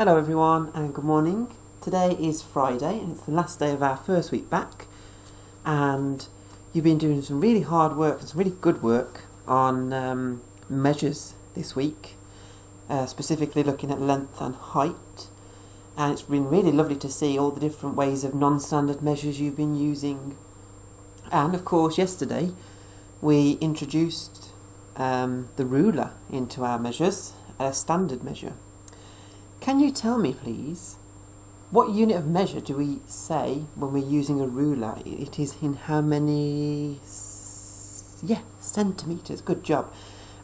Hello everyone and good morning. Today is Friday and it's the last day of our first week back, and you've been doing some really hard work and some really good work on measures this week, specifically looking at length and height, and it's been really lovely to see all the different ways of non-standard measures you've been using. And of course yesterday we introduced the ruler into our measures, a standard measure. Can you tell me, please, what unit of measure do we say when we're using a ruler? It is in how many... centimetres. Good job.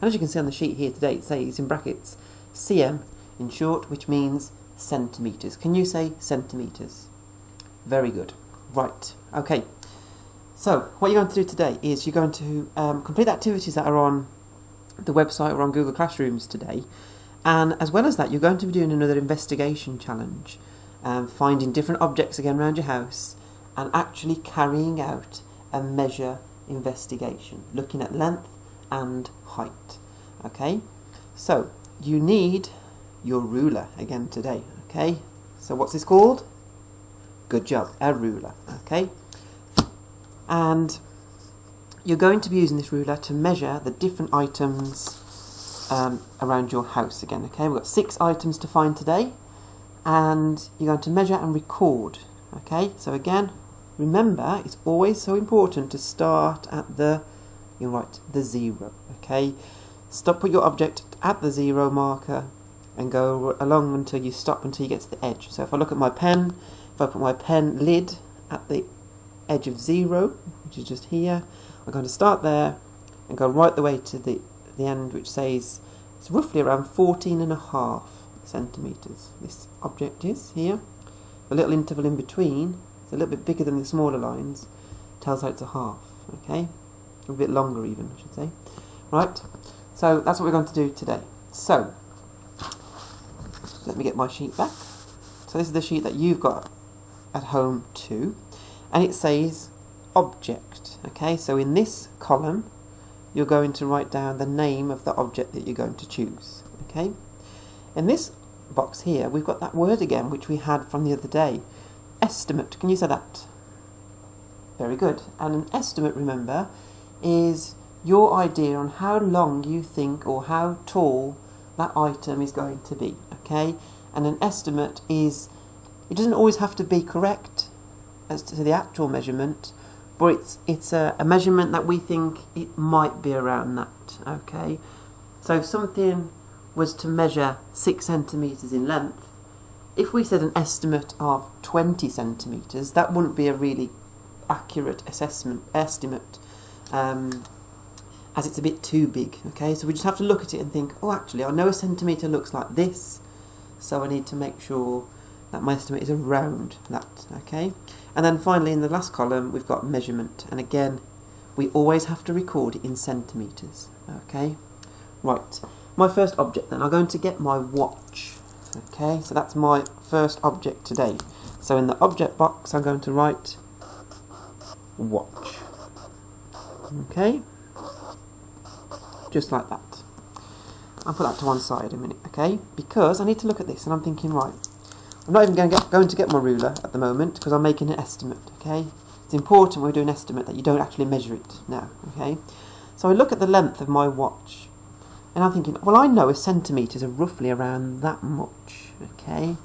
And as you can see on the sheet here today, it says in brackets cm in short, which means centimetres. Can you say centimetres? Very good. Right. Okay. So what you're going to do today is you're going to complete activities that are on the website or on Google Classrooms today. And as well as that, you're going to be doing another investigation challenge, finding different objects again around your house and actually carrying out a measure investigation, looking at length and height. Okay, so you need your ruler again today. Okay, so what's this called? Good job, a ruler. Okay, and you're going to be using this ruler to measure the different items around your house again. Okay, we've got 6 items to find today, and you're going to measure and record. Okay, so again, remember, it's always so important to start at the zero. Okay, put your object at the 0 marker and go along until you stop, until you get to the edge. So if I look at my pen, if I put my pen lid at the edge of 0, which is just here, I'm going to start there and go right the way to the end, which says it's roughly around 14.5 centimetres. This object is here. A little interval in between, it's a little bit bigger than the smaller lines, tells how it's a half. Okay, a bit longer even, I should say. Right, so that's what we're going to do today. So let me get my sheet back. So this is the sheet that you've got at home too, and it says object. Okay, so in this column you're going to write down the name of the object that you're going to choose. Okay, in this box here we've got that word again which we had from the other day, estimate. Can you say that? Very good. And an estimate, remember, is your idea on how long you think or how tall that item is going to be. Okay, and an estimate is, it doesn't always have to be correct as to the actual measurement, but it's a measurement that we think it might be around that. Okay, so if something was to measure 6 centimetres in length, if we said an estimate of 20 centimetres, that wouldn't be a really accurate estimate, as it's a bit too big. Okay, so we just have to look at it and think, oh, actually I know a centimetre looks like this, so I need to make sure that my estimate is around that. Okay, and then finally in the last column we've got measurement, and again we always have to record it in centimetres. Okay, right, my first object then, I'm going to get my watch. Okay, so that's my first object today. So in the object box I'm going to write watch. Okay, just like that. I'll put that to one side a minute, okay, because I need to look at this and I'm thinking, right, I'm not even going to get my ruler at the moment because I'm making an estimate. Okay, it's important when we do an estimate that you don't actually measure it now. Okay, so I look at the length of my watch and I'm thinking, well, I know a centimetres are roughly around that much. Okay,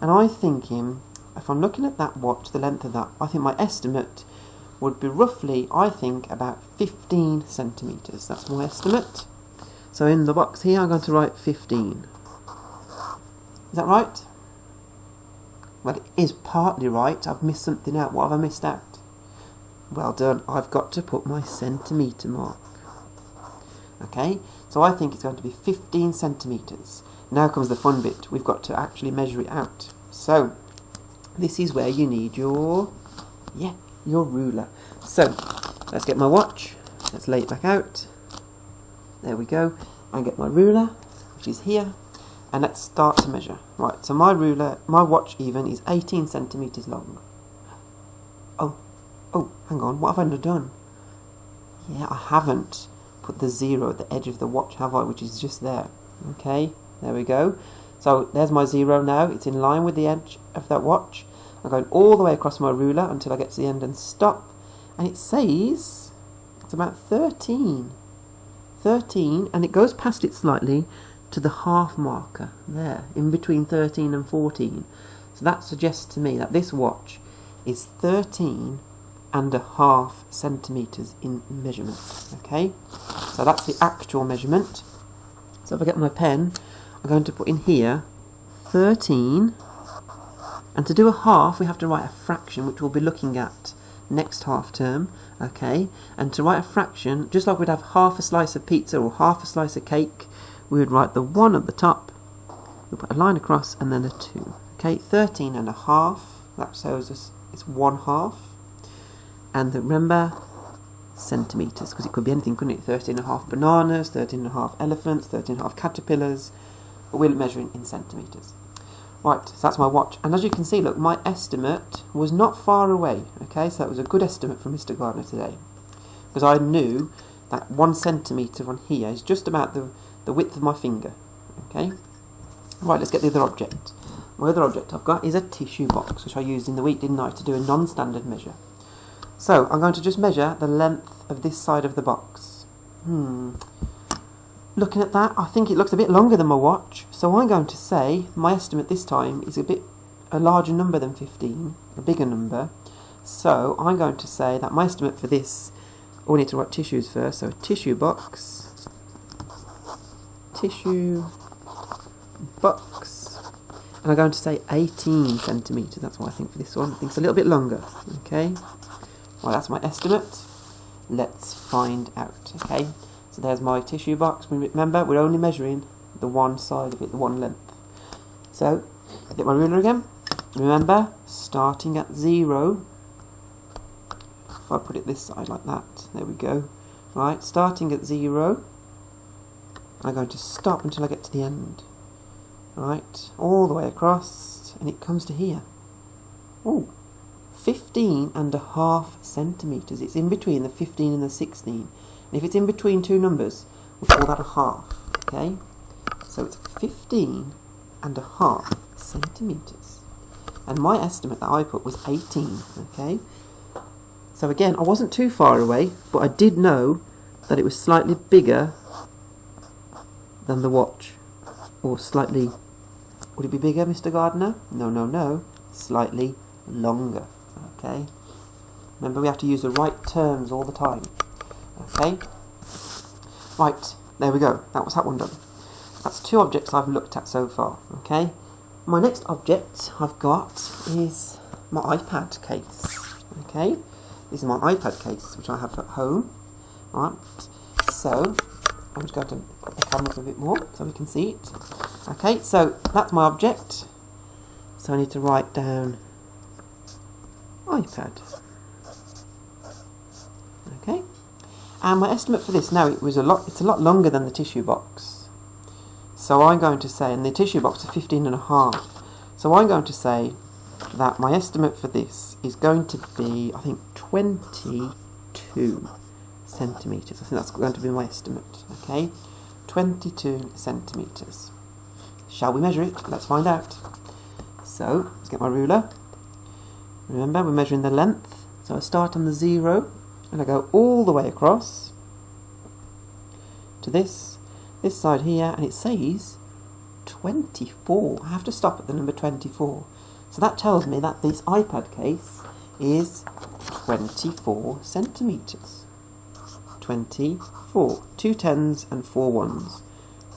and I'm thinking, if I'm looking at that watch, the length of that, I think my estimate would be roughly, I think, about 15 centimetres. That's my estimate. So in the box here I'm going to write 15. Is that right? Well, it is partly right. I've missed something out. What have I missed out? Well done. I've got to put my centimetre mark. Okay, so I think it's going to be 15 centimetres. Now comes the fun bit. We've got to actually measure it out. So this is where you need your ruler. So let's get my watch. Let's lay it back out. There we go. And get my ruler, which is here. And let's start to measure. Right, so my ruler, my watch even, is 18 centimetres long. Oh, hang on, what have I done? Yeah, I haven't put the 0 at the edge of the watch, have I? Which is just there. Okay, there we go. So there's my 0 now. It's in line with the edge of that watch. I'm going all the way across my ruler until I get to the end and stop. And it says it's about 13. 13, and it goes past it slightly to the half marker there, in between 13 and 14. So that suggests to me that this watch is 13.5 centimetres in measurement. Okay, so that's the actual measurement. So if I get my pen, I'm going to put in here 13, and to do a half we have to write a fraction, which we'll be looking at next half term. Okay, and to write a fraction, just like we'd have half a slice of pizza or half a slice of cake, we would write the 1 at the top, we'll put a line across and then a 2. Okay, 13.5, that shows us it's 1/2. And remember, centimetres, because it could be anything, couldn't it? 13.5 bananas, 13.5 elephants, 13.5 caterpillars, but we're measuring in centimetres. Right, so that's my watch, and as you can see, look, my estimate was not far away. Okay, so that was a good estimate from Mr. Gardner today, because I knew that 1 centimetre on here is just about the width of my finger. Okay, right, let's get the other object. My other object I've got is a tissue box, which I used in the week, didn't I, to do a non-standard measure. So I'm going to just measure the length of this side of the box. Looking at that, I think it looks a bit longer than my watch, so I'm going to say my estimate this time is a larger number than 15, a bigger number. So I'm going to say that my estimate for this, we need to write tissues first, so tissue box, and I'm going to say 18 centimetres. That's what I think for this one. I think it's a little bit longer. Okay, well, that's my estimate. Let's find out. Okay, so there's my tissue box. Remember, we're only measuring the one side of it, the one length. So, get my ruler again. Remember, starting at 0. If I put it this side like that, there we go. Right, starting at 0. I'm going to stop until I get to the end. Right, all the way across, and it comes to here. Oh, 15.5 centimetres. It's in between the 15 and the 16. And if it's in between two numbers, we'll call that a half. Okay, so it's 15.5 centimetres. And my estimate that I put was 18. Okay, so again, I wasn't too far away, but I did know that it was slightly bigger than the watch, or slightly. Would it be bigger, Mr. Gardner? No, no, no. Slightly longer. Okay. Remember, we have to use the right terms all the time. Okay. Right. There we go. That was that one done. That's 2 objects I've looked at so far. Okay. My next object I've got is my iPad case. Okay. This is my iPad case, which I have at home. Right. So I'm just going to put the camera up a bit more so we can see it. Okay, so that's my object. So I need to write down iPad. Okay, and my estimate for this now, it's a lot longer than the tissue box. So I'm going to say, and the tissue box is 15.5. So I'm going to say that my estimate for this is going to be, I think, 22 centimetres. I think that's going to be my estimate. Okay, 22 centimetres. Shall we measure it? Let's find out. So, let's get my ruler. Remember, we're measuring the length. So I start on the 0, and I go all the way across to this side here, and it says 24. I have to stop at the number 24. So that tells me that this iPad case is 24 centimetres. 24. 2 10s and 4 1s.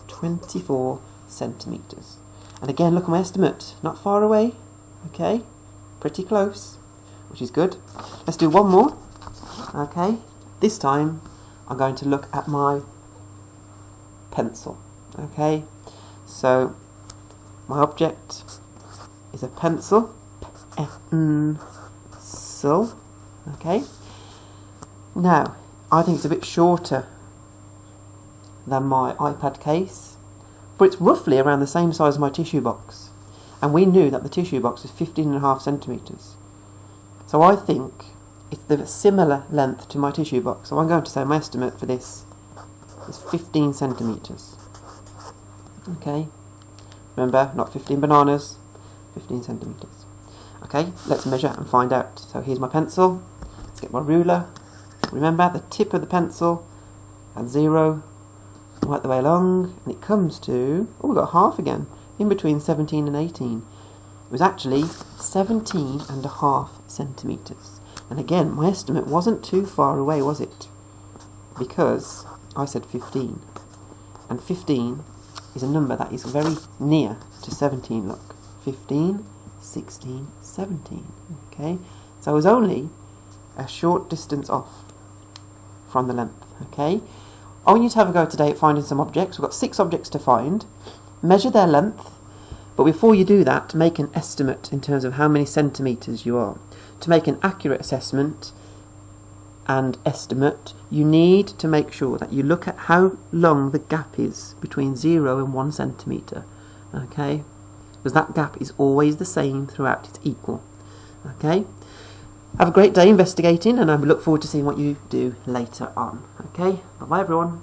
24 centimetres. And again, look at my estimate. Not far away. Okay. Pretty close. Which is good. Let's do one more. Okay. This time, I'm going to look at my pencil. Okay. So, my object is a pencil. Pencil. Okay. Now, I think it's a bit shorter than my iPad case, but it's roughly around the same size as my tissue box. And we knew that the tissue box was 15.5 centimetres. So I think it's the similar length to my tissue box. So I'm going to say my estimate for this is 15 centimetres. Okay, Remember, not 15 bananas, 15 centimetres. Okay, let's measure and find out. So here's my pencil. Let's get my ruler. Remember, the tip of the pencil at 0, right the way along, and it comes to, oh, we've got half again, in between 17 and 18. It was actually 17.5 centimetres. And again, my estimate wasn't too far away, was it? Because I said 15. And 15 is a number that is very near to 17, look. 15, 16, 17. Okay, so I was only a short distance off from the length. Okay, I want you to have a go today at finding some objects. We've got 6 objects to find. Measure their length, but before you do that, make an estimate in terms of how many centimetres you are. To make an accurate assessment and estimate, you need to make sure that you look at how long the gap is between 0 and 1 centimetre. Okay, because that gap is always the same throughout, it's equal. Okay, have a great day investigating, and I look forward to seeing what you do later on. Okay, bye bye everyone.